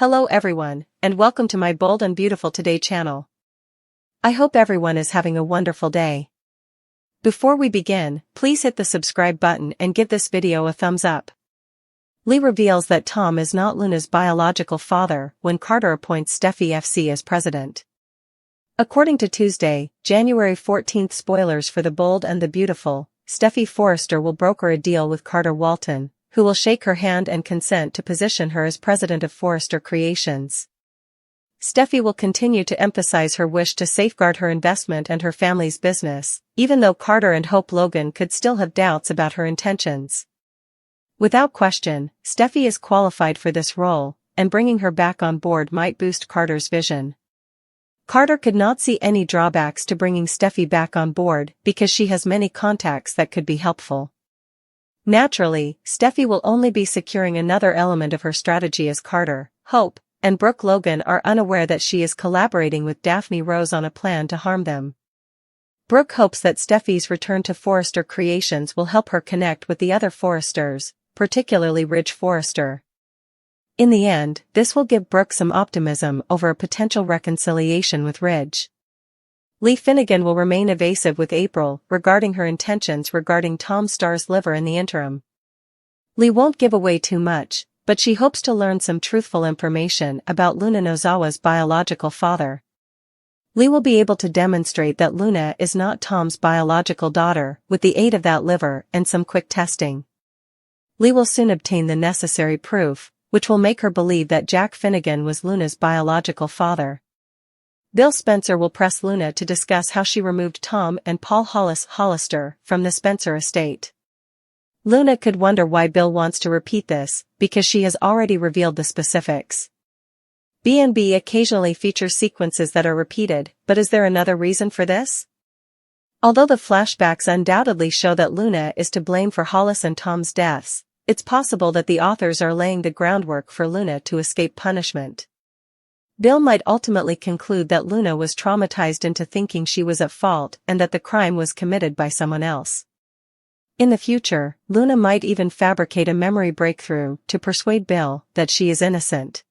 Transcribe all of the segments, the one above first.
Hello everyone, and welcome to my Bold and Beautiful Today channel. I hope everyone is having a wonderful day. Before we begin, please hit the subscribe button and give this video a thumbs up. Lee reveals that Tom is not Luna's biological father when Carter appoints Steffy FC as president. According to Tuesday, January 14th spoilers for The Bold and the Beautiful, Steffy Forrester will broker a deal with Carter Walton, who will shake her hand and consent to position her as president of Forrester Creations. Steffy will continue to emphasize her wish to safeguard her investment and her family's business, even though Carter and Hope Logan could still have doubts about her intentions. Without question, Steffy is qualified for this role, and bringing her back on board might boost Carter's vision. Carter could not see any drawbacks to bringing Steffy back on board because she has many contacts that could be helpful. Naturally, Steffy will only be securing another element of her strategy as Carter, Hope, and Brooke Logan are unaware that she is collaborating with Daphne Rose on a plan to harm them. Brooke hopes that Steffy's return to Forrester Creations will help her connect with the other Forresters, particularly Ridge Forrester. In the end, this will give Brooke some optimism over a potential reconciliation with Ridge. Lee Finnegan will remain evasive with April regarding her intentions regarding Tom Starr's liver in the interim. Lee won't give away too much, but she hopes to learn some truthful information about Luna Nozawa's biological father. Lee will be able to demonstrate that Luna is not Tom's biological daughter with the aid of that liver and some quick testing. Lee will soon obtain the necessary proof, which will make her believe that Jack Finnegan was Luna's biological father. Bill Spencer will press Luna to discuss how she removed Tom and Paul Hollister from the Spencer estate. Luna could wonder why Bill wants to repeat this, because she has already revealed the specifics. B&B occasionally features sequences that are repeated, but is there another reason for this? Although the flashbacks undoubtedly show that Luna is to blame for Hollis and Tom's deaths, it's possible that the authors are laying the groundwork for Luna to escape punishment. Bill might ultimately conclude that Luna was traumatized into thinking she was at fault and that the crime was committed by someone else. In the future, Luna might even fabricate a memory breakthrough to persuade Bill that she is innocent.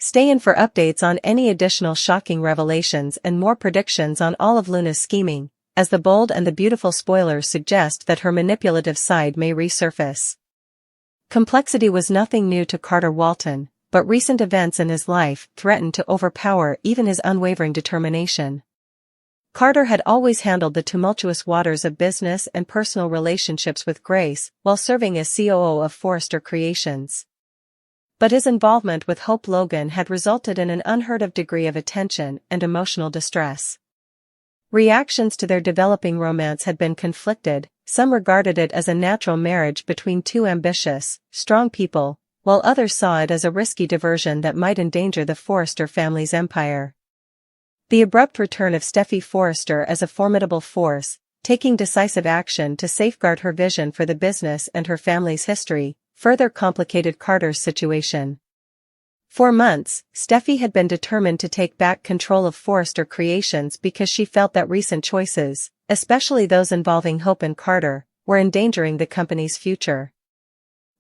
Stay in for updates on any additional shocking revelations and more predictions on all of Luna's scheming, as The Bold and the Beautiful spoilers suggest that her manipulative side may resurface. Complexity was nothing new to Carter Walton, but recent events in his life threatened to overpower even his unwavering determination. Carter had always handled the tumultuous waters of business and personal relationships with grace while serving as COO of Forrester Creations. But his involvement with Hope Logan had resulted in an unheard-of degree of attention and emotional distress. Reactions to their developing romance had been conflicted. Some regarded it as a natural marriage between two ambitious, strong people, while others saw it as a risky diversion that might endanger the Forrester family's empire. The abrupt return of Steffy Forrester as a formidable force, taking decisive action to safeguard her vision for the business and her family's history, further complicated Carter's situation. For months, Steffy had been determined to take back control of Forrester Creations because she felt that recent choices, especially those involving Hope and Carter, were endangering the company's future.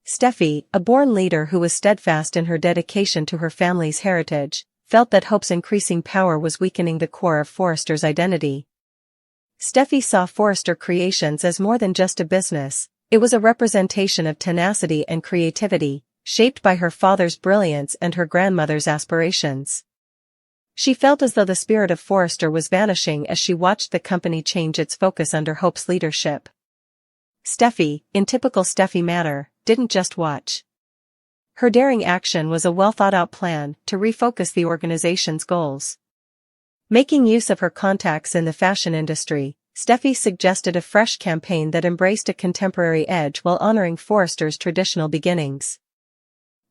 Steffy, a born leader who was steadfast in her dedication to her family's heritage, felt that Hope's increasing power was weakening the core of Forrester's identity. Steffy saw Forrester Creations as more than just a business. It was a representation of tenacity and creativity, shaped by her father's brilliance and her grandmother's aspirations. She felt as though the spirit of Forrester was vanishing as she watched the company change its focus under Hope's leadership. Steffy, in typical Steffy manner, didn't just watch. Her daring action was a well-thought-out plan to refocus the organization's goals. Making use of her contacts in the fashion industry, Steffy suggested a fresh campaign that embraced a contemporary edge while honoring Forrester's traditional beginnings.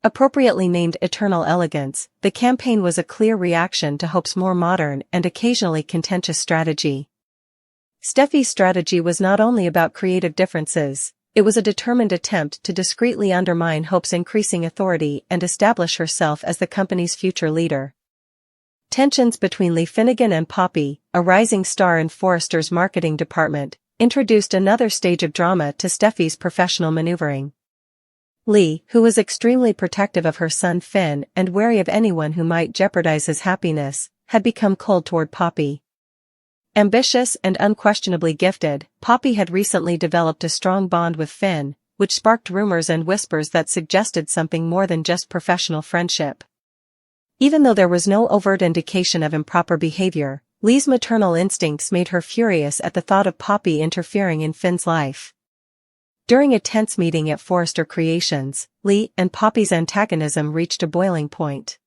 Appropriately named Eternal Elegance, the campaign was a clear reaction to Hope's more modern and occasionally contentious strategy. Steffy's strategy was not only about creative differences, it was a determined attempt to discreetly undermine Hope's increasing authority and establish herself as the company's future leader. Tensions between Lee Finnegan and Poppy, a rising star in Forrester's marketing department, introduced another stage of drama to Steffy's professional maneuvering. Lee, who was extremely protective of her son Finn and wary of anyone who might jeopardize his happiness, had become cold toward Poppy. Ambitious and unquestionably gifted, Poppy had recently developed a strong bond with Finn, which sparked rumors and whispers that suggested something more than just professional friendship. Even though there was no overt indication of improper behavior, Lee's maternal instincts made her furious at the thought of Poppy interfering in Finn's life. During a tense meeting at Forrester Creations, Lee and Poppy's antagonism reached a boiling point.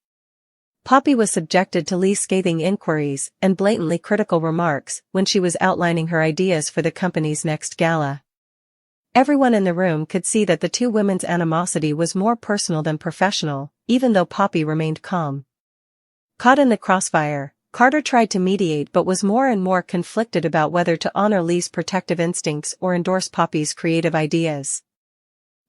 Poppy was subjected to Lee's scathing inquiries and blatantly critical remarks when she was outlining her ideas for the company's next gala. Everyone in the room could see that the two women's animosity was more personal than professional, even though Poppy remained calm. Caught in the crossfire, Carter tried to mediate but was more and more conflicted about whether to honor Lee's protective instincts or endorse Poppy's creative ideas.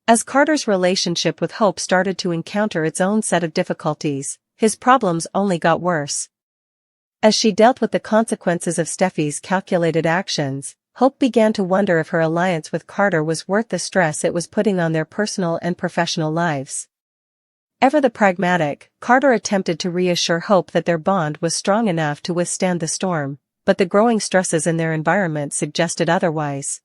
As Carter's relationship with Hope started to encounter its own set of difficulties, his problems only got worse. As she dealt with the consequences of Steffy's calculated actions, Hope began to wonder if her alliance with Carter was worth the stress it was putting on their personal and professional lives. Ever the pragmatic, Carter attempted to reassure Hope that their bond was strong enough to withstand the storm, but the growing stresses in their environment suggested otherwise.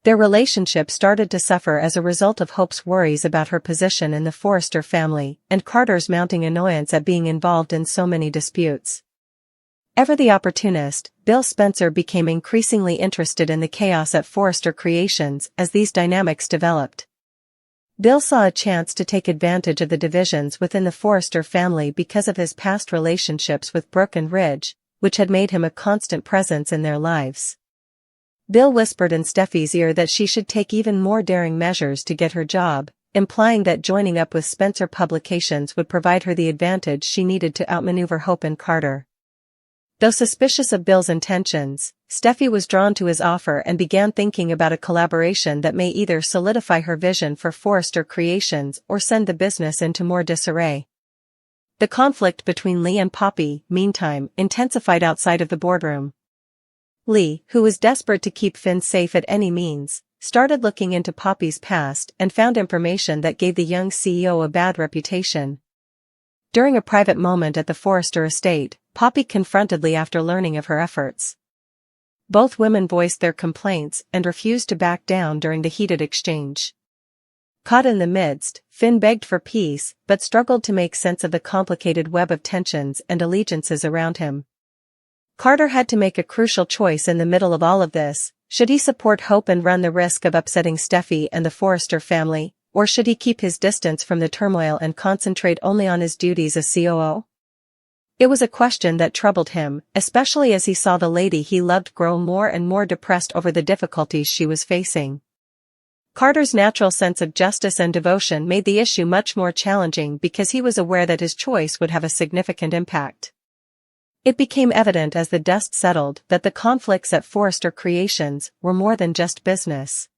Their relationship started to suffer as a result of Hope's worries about her position in the Forrester family and Carter's mounting annoyance at being involved in so many disputes. Ever the opportunist, Bill Spencer became increasingly interested in the chaos at Forrester Creations as these dynamics developed. Bill saw a chance to take advantage of the divisions within the Forrester family because of his past relationships with Brooke and Ridge, which had made him a constant presence in their lives. Bill whispered in Steffy's ear that she should take even more daring measures to get her job, implying that joining up with Spencer Publications would provide her the advantage she needed to outmaneuver Hope and Carter. Though suspicious of Bill's intentions, Steffy was drawn to his offer and began thinking about a collaboration that may either solidify her vision for Forrester Creations or send the business into more disarray. The conflict between Lee and Poppy, meantime, intensified outside of the boardroom. Lee, who was desperate to keep Finn safe at any means, started looking into Poppy's past and found information that gave the young CEO a bad reputation. During a private moment at the Forrester estate, Poppy confronted Lee after learning of her efforts. Both women voiced their complaints and refused to back down during the heated exchange. Caught in the midst, Finn begged for peace but struggled to make sense of the complicated web of tensions and allegiances around him. Carter had to make a crucial choice in the middle of all of this. Should he support Hope and run the risk of upsetting Steffy and the Forrester family, or should he keep his distance from the turmoil and concentrate only on his duties as COO? It was a question that troubled him, especially as he saw the lady he loved grow more and more depressed over the difficulties she was facing. Carter's natural sense of justice and devotion made the issue much more challenging because he was aware that his choice would have a significant impact. It became evident as the dust settled that the conflicts at Forrester Creations were more than just business.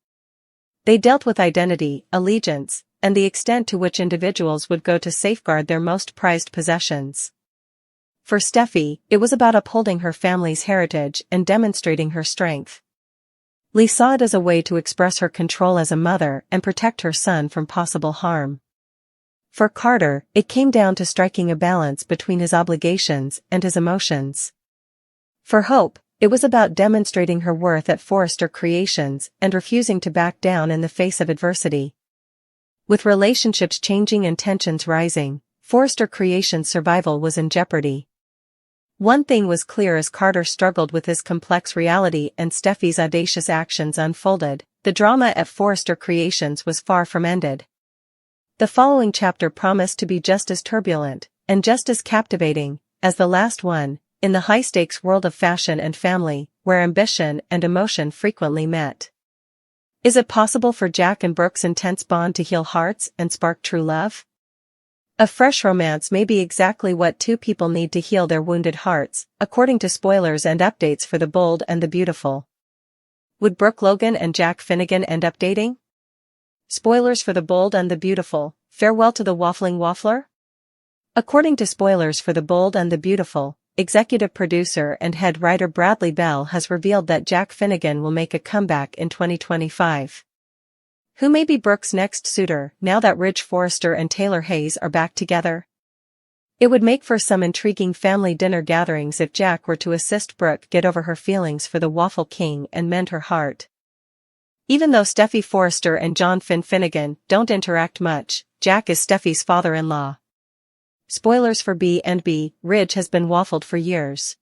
They dealt with identity, allegiance, and the extent to which individuals would go to safeguard their most prized possessions. For Steffy, it was about upholding her family's heritage and demonstrating her strength. Lee saw it as a way to express her control as a mother and protect her son from possible harm. For Carter, it came down to striking a balance between his obligations and his emotions. For Hope, it was about demonstrating her worth at Forrester Creations and refusing to back down in the face of adversity. With relationships changing and tensions rising, Forrester Creations' survival was in jeopardy. One thing was clear as Carter struggled with his complex reality and Steffy's audacious actions unfolded: the drama at Forrester Creations was far from ended. The following chapter promised to be just as turbulent, and just as captivating, as the last one, in the high-stakes world of fashion and family, where ambition and emotion frequently met. Is it possible for Jack and Brooke's intense bond to heal hearts and spark true love? A fresh romance may be exactly what two people need to heal their wounded hearts, according to spoilers and updates for The Bold and the Beautiful. Would Brooke Logan and Jack Finnegan end up dating? Spoilers for The Bold and the Beautiful, farewell to the waffling waffler? According to spoilers for The Bold and the Beautiful, executive producer and head writer Bradley Bell has revealed that Jack Finnegan will make a comeback in 2025. Who may be Brooke's next suitor now that Ridge Forrester and Taylor Hayes are back together? It would make for some intriguing family dinner gatherings if Jack were to assist Brooke get over her feelings for the Waffle King and mend her heart. Even though Steffy Forrester and John Finnegan don't interact much, Jack is Steffy's father-in-law. Spoilers for B&B, Ridge has been waffled for years.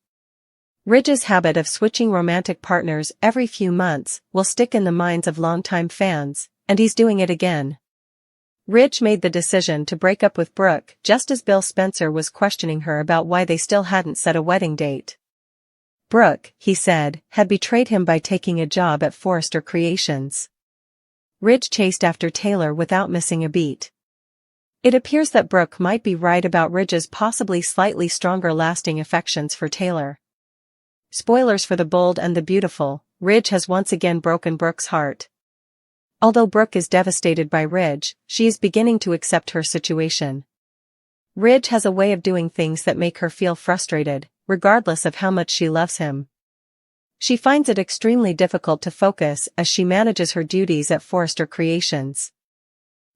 Ridge's habit of switching romantic partners every few months will stick in the minds of longtime fans, and he's doing it again. Ridge made the decision to break up with Brooke just as Bill Spencer was questioning her about why they still hadn't set a wedding date. Brooke, he said, had betrayed him by taking a job at Forrester Creations. Ridge chased after Taylor without missing a beat. It appears that Brooke might be right about Ridge's possibly slightly stronger lasting affections for Taylor. Spoilers for The Bold and the Beautiful, Ridge has once again broken Brooke's heart. Although Brooke is devastated by Ridge, she is beginning to accept her situation. Ridge has a way of doing things that make her feel frustrated, regardless of how much she loves him. She finds it extremely difficult to focus as she manages her duties at Forrester Creations.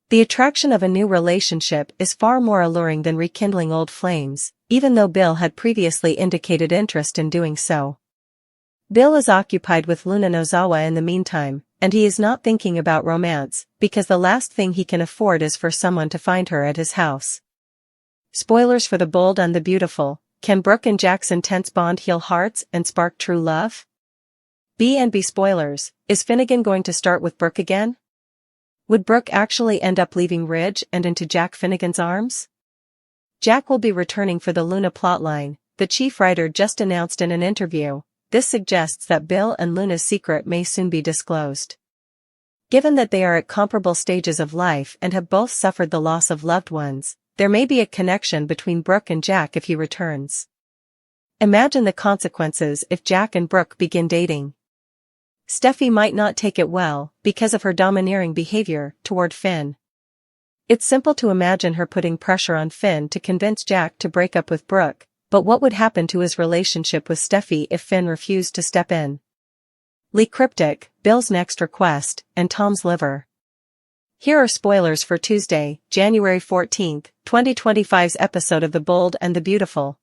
The attraction of a new relationship is far more alluring than rekindling old flames, even though Bill had previously indicated interest in doing so. Bill is occupied with Luna Nozawa in the meantime, and he is not thinking about romance, because the last thing he can afford is for someone to find her at his house. Spoilers for The Bold and the Beautiful, can Brooke and Jack's intense bond heal hearts and spark true love? B&B spoilers, is Finnegan going to start with Brooke again? Would Brooke actually end up leaving Ridge and into Jack Finnegan's arms? Jack will be returning for the Luna plotline, the chief writer just announced in an interview. This suggests that Bill and Luna's secret may soon be disclosed. Given that they are at comparable stages of life and have both suffered the loss of loved ones, there may be a connection between Brooke and Jack if he returns. Imagine the consequences if Jack and Brooke begin dating. Steffy might not take it well because of her domineering behavior toward Finn. It's simple to imagine her putting pressure on Finn to convince Jack to break up with Brooke. But what would happen to his relationship with Steffy if Finn refused to step in? Lee Cryptic, Bill's next request, and Tom's liver. Here are spoilers for Tuesday, January 14, 2025's episode of The Bold and the Beautiful.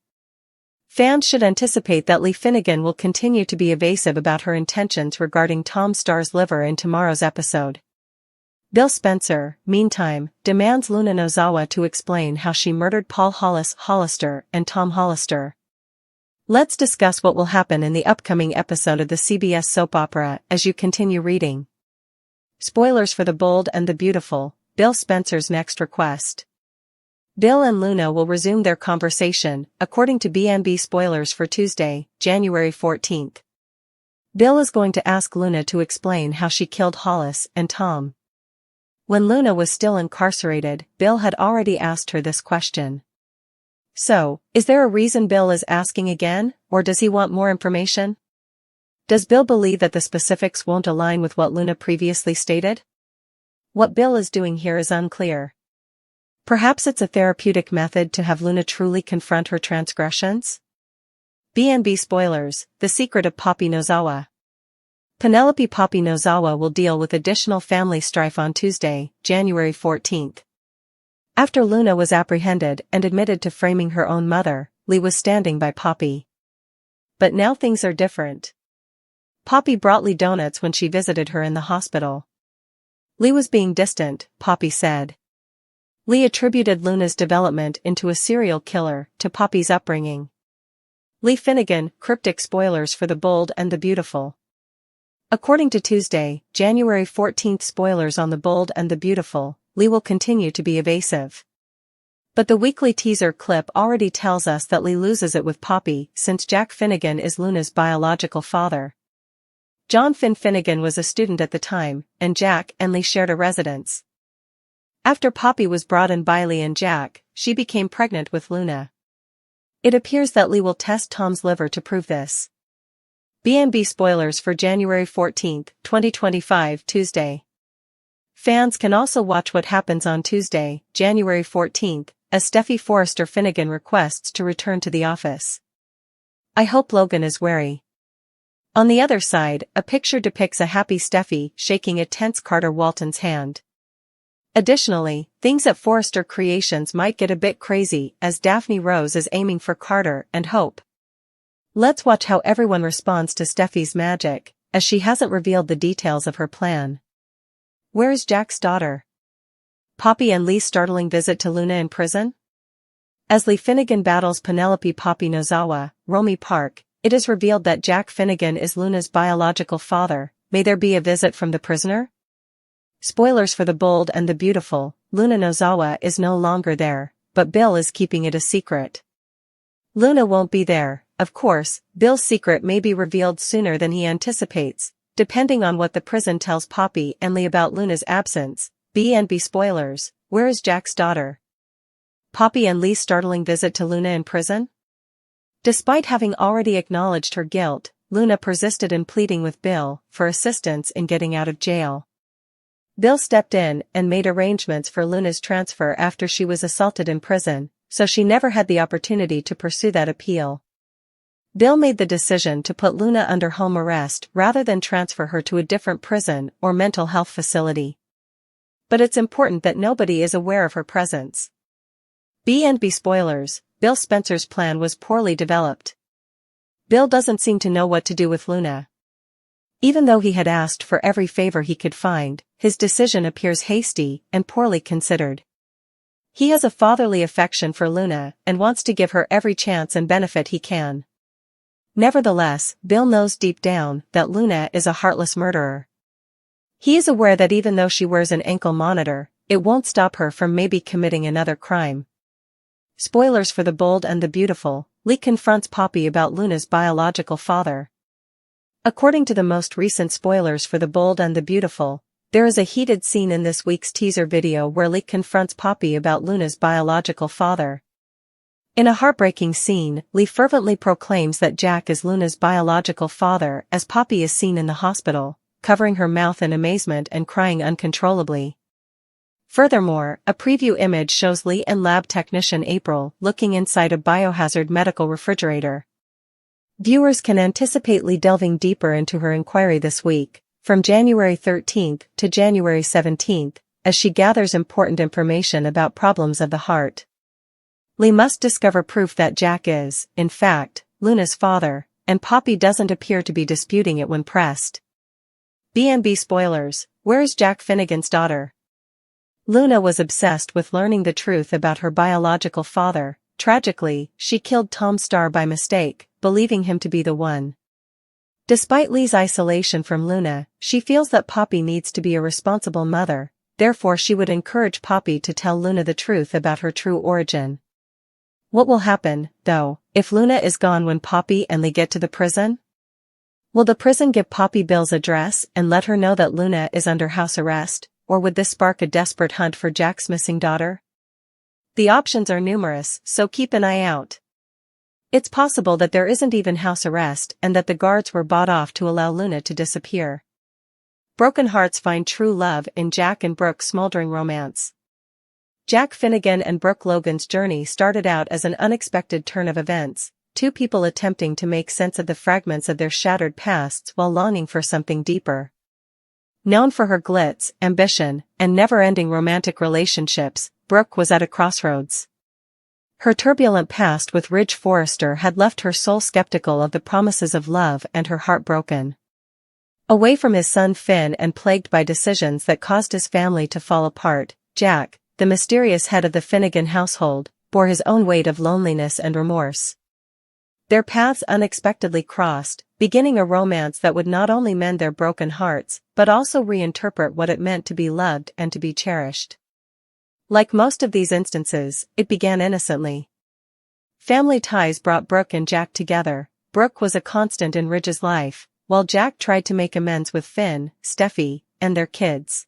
Fans should anticipate that Lee Finnegan will continue to be evasive about her intentions regarding Tom Starr's liver in tomorrow's episode. Bill Spencer, meantime, demands Luna Nozawa to explain how she murdered Paul Hollister and Tom Hollister. Let's discuss what will happen in the upcoming episode of the CBS soap opera as you continue reading. Spoilers for The Bold and the Beautiful, Bill Spencer's next request. Bill and Luna will resume their conversation, according to B&B spoilers for Tuesday, January 14. Bill is going to ask Luna to explain how she killed Hollis and Tom. When Luna was still incarcerated, Bill had already asked her this question. So, is there a reason Bill is asking again, or does he want more information? Does Bill believe that the specifics won't align with what Luna previously stated? What Bill is doing here is unclear. Perhaps it's a therapeutic method to have Luna truly confront her transgressions? B&B spoilers, The Secret of Poppy Nozawa. Penelope Poppy Nozawa will deal with additional family strife on Tuesday, January 14. After Luna was apprehended and admitted to framing her own mother, Lee was standing by Poppy. But now things are different. Poppy brought Lee donuts when she visited her in the hospital. Lee was being distant, Poppy said. Lee attributed Luna's development into a serial killer to Poppy's upbringing. Lee Finnegan, cryptic spoilers for The Bold and the Beautiful. According to Tuesday, January 14 spoilers on The Bold and the Beautiful, Lee will continue to be evasive. But the weekly teaser clip already tells us that Lee loses it with Poppy since Jack Finnegan is Luna's biological father. John Finnegan was a student at the time, and Jack and Lee shared a residence. After Poppy was brought in by Lee and Jack, she became pregnant with Luna. It appears that Lee will test Tom's liver to prove this. B&B spoilers for January 14, 2025, Tuesday. Fans can also watch what happens on Tuesday, January 14, as Steffy Forrester Finnegan requests to return to the office. I hope Logan is wary. On the other side, a picture depicts a happy Steffy shaking a tense Carter Walton's hand. Additionally, things at Forrester Creations might get a bit crazy as Daphne Rose is aiming for Carter and Hope. Let's watch how everyone responds to Steffy's magic, as she hasn't revealed the details of her plan. Where is Jack's daughter? Poppy and Lee's startling visit to Luna in prison? As Lee Finnegan battles Penelope Poppy Nozawa, Romy Park, it is revealed that Jack Finnegan is Luna's biological father. May there be a visit from the prisoner? Spoilers for The Bold and the Beautiful, Luna Nozawa is no longer there, but Bill is keeping it a secret. Luna won't be there, of course. Bill's secret may be revealed sooner than he anticipates, depending on what the prison tells Poppy and Lee about Luna's absence. B&B spoilers, where is Jack's daughter? Poppy and Lee's startling visit to Luna in prison? Despite having already acknowledged her guilt, Luna persisted in pleading with Bill for assistance in getting out of jail. Bill stepped in and made arrangements for Luna's transfer after she was assaulted in prison, so she never had the opportunity to pursue that appeal. Bill made the decision to put Luna under home arrest rather than transfer her to a different prison or mental health facility. But it's important that nobody is aware of her presence. B&B spoilers, Bill Spencer's plan was poorly developed. Bill doesn't seem to know what to do with Luna. Even though he had asked for every favor he could find, his decision appears hasty and poorly considered. He has a fatherly affection for Luna and wants to give her every chance and benefit he can. Nevertheless, Bill knows deep down that Luna is a heartless murderer. He is aware that even though she wears an ankle monitor, it won't stop her from maybe committing another crime. Spoilers for The Bold and the Beautiful, Lee confronts Poppy about Luna's biological father. According to the most recent spoilers for The Bold and the Beautiful, there is a heated scene in this week's teaser video where Lee confronts Poppy about Luna's biological father. In a heartbreaking scene, Lee fervently proclaims that Jack is Luna's biological father as Poppy is seen in the hospital, covering her mouth in amazement and crying uncontrollably. Furthermore, a preview image shows Lee and lab technician April looking inside a biohazard medical refrigerator. Viewers can anticipate Lee delving deeper into her inquiry this week, from January 13th to January 17th, as she gathers important information about problems of the heart. Lee must discover proof that Jack is, in fact, Luna's father, and Poppy doesn't appear to be disputing it when pressed. B&B spoilers, where is Jack Finnegan's daughter? Luna was obsessed with learning the truth about her biological father. Tragically, she killed Tom Starr by mistake, believing him to be the one. Despite Lee's isolation from Luna, she feels that Poppy needs to be a responsible mother, therefore she would encourage Poppy to tell Luna the truth about her true origin. What will happen, though, if Luna is gone when Poppy and Lee get to the prison? Will the prison give Poppy Bill's address and let her know that Luna is under house arrest, or would this spark a desperate hunt for Jack's missing daughter? The options are numerous, so keep an eye out. It's possible that there isn't even house arrest and that the guards were bought off to allow Luna to disappear. Broken hearts find true love in Jack and Brooke's smoldering romance. Jack Finnegan and Brooke Logan's journey started out as an unexpected turn of events, two people attempting to make sense of the fragments of their shattered pasts while longing for something deeper. Known for her glitz, ambition, and never-ending romantic relationships, Brooke was at a crossroads. Her turbulent past with Ridge Forrester had left her soul skeptical of the promises of love and her heart broken. Away from his son Finn and plagued by decisions that caused his family to fall apart, Jack, the mysterious head of the Finnegan household, bore his own weight of loneliness and remorse. Their paths unexpectedly crossed, beginning a romance that would not only mend their broken hearts, but also reinterpret what it meant to be loved and to be cherished. Like most of these instances, it began innocently. Family ties brought Brooke and Jack together. Brooke was a constant in Ridge's life, while Jack tried to make amends with Finn, Steffy, and their kids.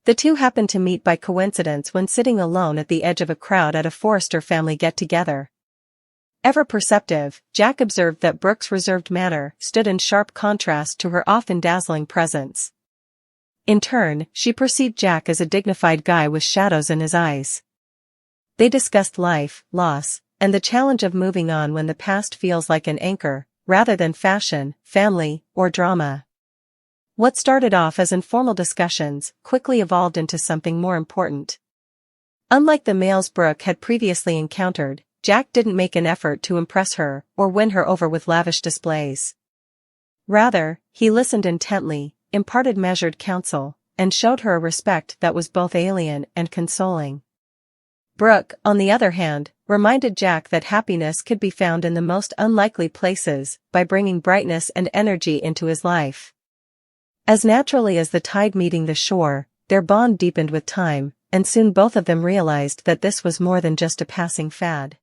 The two happened to meet by coincidence when sitting alone at the edge of a crowd at a Forrester family get-together. Ever perceptive, Jack observed that Brooke's reserved manner stood in sharp contrast to her often dazzling presence. In turn, she perceived Jack as a dignified guy with shadows in his eyes. They discussed life, loss, and the challenge of moving on when the past feels like an anchor, rather than fashion, family, or drama. What started off as informal discussions quickly evolved into something more important. Unlike the males Brooke had previously encountered, Jack didn't make an effort to impress her or win her over with lavish displays. Rather, he listened intently, imparted measured counsel, and showed her a respect that was both alien and consoling. Brooke, on the other hand, reminded Jack that happiness could be found in the most unlikely places by bringing brightness and energy into his life. As naturally as the tide meeting the shore, their bond deepened with time, and soon both of them realized that this was more than just a passing fad.